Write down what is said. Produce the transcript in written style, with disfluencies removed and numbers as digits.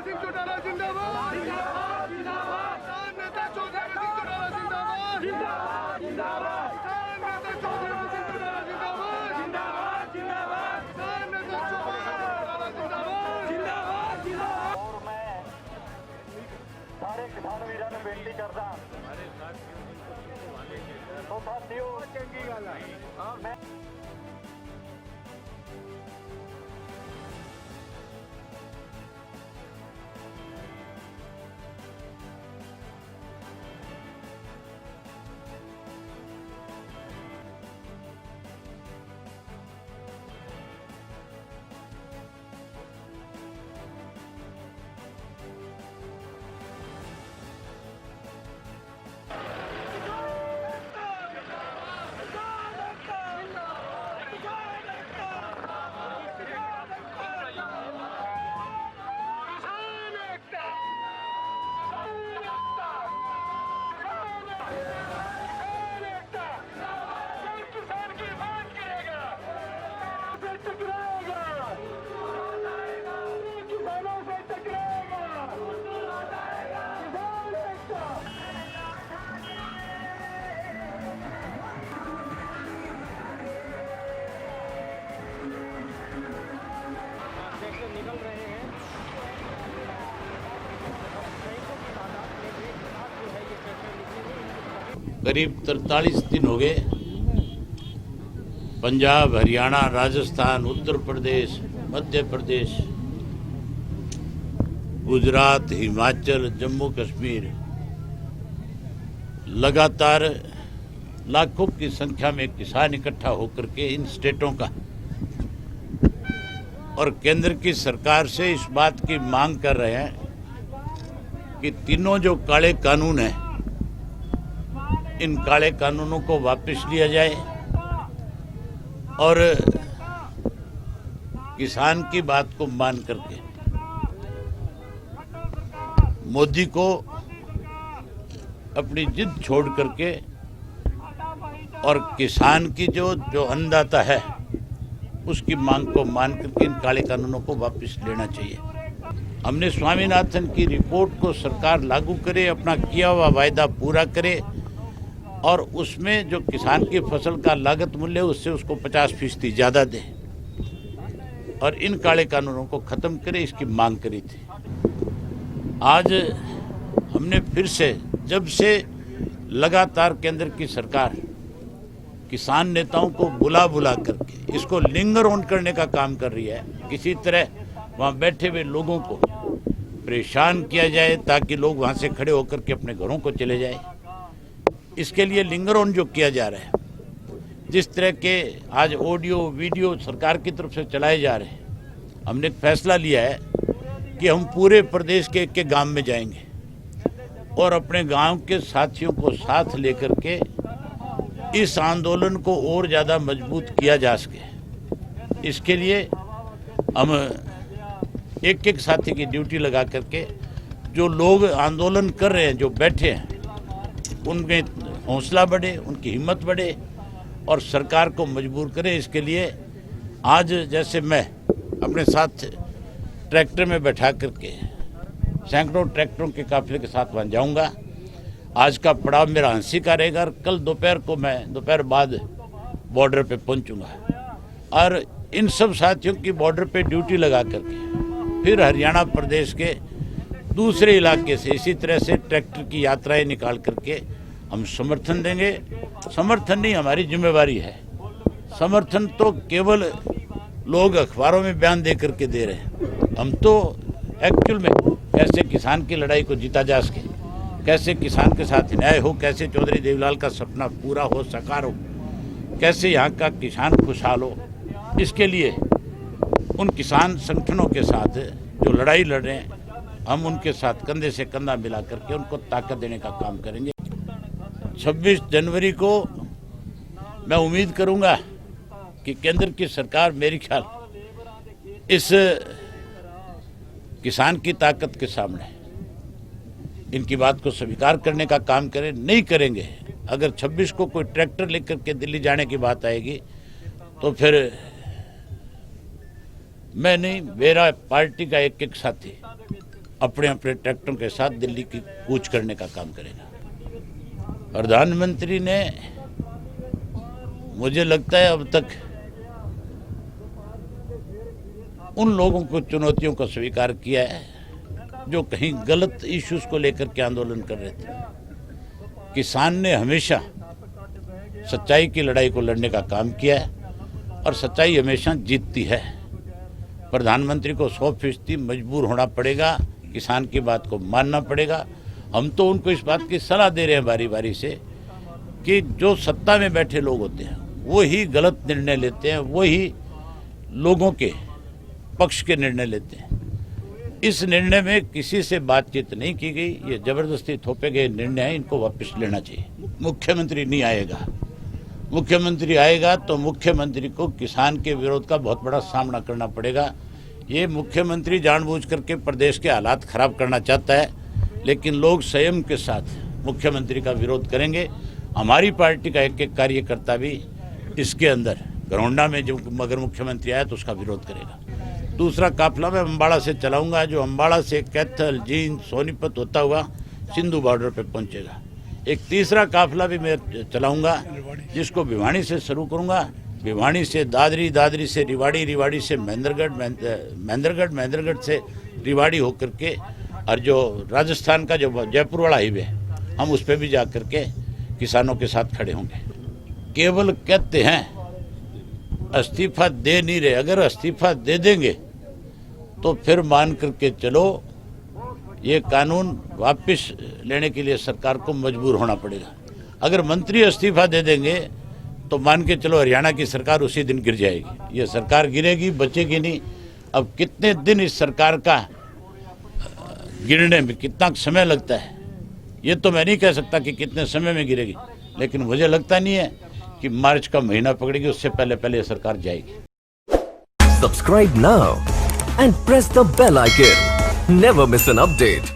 सिंह चौटाला जिंदाबाद जिंदाबाद जिंदाबाद नेता चौधरी सिंह चौटाला जिंदाबाद जिंदाबाद जिंदाबाद नेता चौधरी सिंह चौटाला जिंदाबाद जिंदाबाद जिंदाबाद नेता चौधरी चौटाला जिंदाबाद जिंदाबाद जिंदाबाद। और मैं सारे किसान वीरों ने बेनती करदा तो साथियों चंगी गल है मैं निकल रहे हैं। करीब 43 दिन हो गए पंजाब, हरियाणा, राजस्थान, उत्तर प्रदेश, मध्य प्रदेश, गुजरात, हिमाचल, जम्मू कश्मीर लगातार लाखों की संख्या में किसान इकट्ठा होकर के इन स्टेटों का और केंद्र की सरकार से इस बात की मांग कर रहे हैं कि तीनों जो काले कानून हैं इन काले कानूनों को वापस लिया जाए और किसान की बात को मान करके मोदी को अपनी जिद छोड़ करके और किसान की जो अन्नदाता है उसकी मांग को मान करके इन काले कानूनों को वापस लेना चाहिए। हमने स्वामीनाथन की रिपोर्ट को सरकार लागू करे, अपना किया हुआ वायदा पूरा करे और उसमें जो किसान की फसल का लागत मूल्य उससे उसको 50% ज़्यादा दे और इन काले कानूनों को ख़त्म करे, इसकी मांग करी थी। आज हमने फिर से, जब से लगातार केंद्र की सरकार किसान नेताओं को बुला करके इसको लिंगर ऑन करने का काम कर रही है, किसी तरह वहाँ बैठे हुए लोगों को परेशान किया जाए ताकि लोग वहाँ से खड़े होकर के अपने घरों को चले जाए, इसके लिए लिंगर ऑन जो किया जा रहा है, जिस तरह के आज ऑडियो वीडियो सरकार की तरफ से चलाए जा रहे हैं, हमने एक फैसला लिया है कि हम पूरे प्रदेश के एक गांव में जाएंगे और अपने गांव के साथियों को साथ लेकर के इस आंदोलन को और ज़्यादा मजबूत किया जा सके। इसके लिए हम एक एक साथी की ड्यूटी लगा करके जो लोग आंदोलन कर रहे हैं, जो बैठे हैं, उनमें हौसला बढ़े, उनकी हिम्मत बढ़े और सरकार को मजबूर करे। इसके लिए आज जैसे मैं अपने साथ ट्रैक्टर में बैठा करके सैकड़ों ट्रैक्टरों के काफिले के साथ वहाँ जाऊँगा। आज का पड़ाव मेरा हंसी का रहेगा और कल दोपहर बाद बॉर्डर पे पहुँचूँगा और इन सब साथियों की बॉर्डर पे ड्यूटी लगा करके फिर हरियाणा प्रदेश के दूसरे इलाके से इसी तरह से ट्रैक्टर की यात्राएं निकाल करके हम समर्थन देंगे। समर्थन नहीं, हमारी जिम्मेवारी है। समर्थन तो केवल लोग अखबारों में बयान दे करके दे रहे हैं, हम तो एक्चुअल में कैसे किसान की लड़ाई को जीता जा सके, कैसे किसान के साथ न्याय हो, कैसे चौधरी देवीलाल का सपना पूरा हो, साकार हो, कैसे यहाँ का किसान खुशहाल हो, इसके लिए उन किसान संगठनों के साथ जो लड़ाई लड़ रहे हैं हम उनके साथ कंधे से कंधा मिला करके उनको ताकत देने का काम करेंगे। 26 जनवरी को मैं उम्मीद करूंगा कि केंद्र की सरकार मेरी ख्याल इस किसान की ताकत के सामने इनकी बात को स्वीकार करने का काम करे। नहीं करेंगे, अगर 26 को कोई ट्रैक्टर लेकर के दिल्ली जाने की बात आएगी तो फिर मैं नहीं, मेरा पार्टी का एक एक साथी अपने अपने ट्रैक्टरों के साथ दिल्ली की कूच करने का काम करेगा। प्रधानमंत्री ने, मुझे लगता है, अब तक उन लोगों को चुनौतियों को स्वीकार किया है जो कहीं गलत इश्यूज को लेकर के आंदोलन कर रहे थे। किसान ने हमेशा सच्चाई की लड़ाई को लड़ने का काम किया है और सच्चाई हमेशा जीतती है। प्रधानमंत्री को 100% मजबूर होना पड़ेगा, किसान की बात को मानना पड़ेगा। हम तो उनको इस बात की सलाह दे रहे हैं बारी बारी से कि जो सत्ता में बैठे लोग होते हैं वो ही गलत निर्णय लेते हैं, वो ही लोगों के पक्ष के निर्णय लेते हैं। इस निर्णय में किसी से बातचीत नहीं की गई, ये जबरदस्ती थोपे गए निर्णय हैं, इनको वापस लेना चाहिए। मुख्यमंत्री नहीं आएगा, मुख्यमंत्री आएगा तो मुख्यमंत्री को किसान के विरोध का बहुत बड़ा सामना करना पड़ेगा। ये मुख्यमंत्री जानबूझ करके प्रदेश के हालात खराब करना चाहता है, लेकिन लोग संयम के साथ मुख्यमंत्री का विरोध करेंगे। हमारी पार्टी का एक एक कार्यकर्ता भी इसके अंदर घरौंडा में जो अगर मुख्यमंत्री आया तो उसका विरोध करेगा। दूसरा काफिला मैं अम्बाड़ा से चलाऊंगा, जो अम्बाड़ा से कैथल, जींद, सोनीपत होता हुआ सिंधु बॉर्डर पे पहुंचेगा। एक तीसरा काफिला भी मैं चलाऊंगा जिसको भिवानी से शुरू करूंगा, भिवानी से दादरी, दादरी से रिवाड़ी, रिवाड़ी से महेंद्रगढ़, महेंद्रगढ़ से रिवाड़ी होकर के, और जो राजस्थान का जो जयपुर वाला हाईवे है हम उस पर भी जा कर के किसानों के साथ खड़े होंगे। केवल कहते हैं, इस्तीफा दे नहीं रहे। अगर इस्तीफा दे देंगे तो फिर मान करके चलो ये कानून वापस लेने के लिए सरकार को मजबूर होना पड़ेगा। अगर मंत्री इस्तीफा दे देंगे तो मान के चलो हरियाणा की सरकार उसी दिन गिर जाएगी। ये सरकार गिरेगी, बचेगी नहीं। अब कितने दिन इस सरकार का गिरने में कितना समय लगता है ये तो मैं नहीं कह सकता कि कितने समय में गिरेगी, लेकिन मुझे लगता नहीं है कि मार्च का महीना पकड़ेगी, उससे पहले पहले सरकार जाएगी। Subscribe now and press the bell icon. Never miss an update.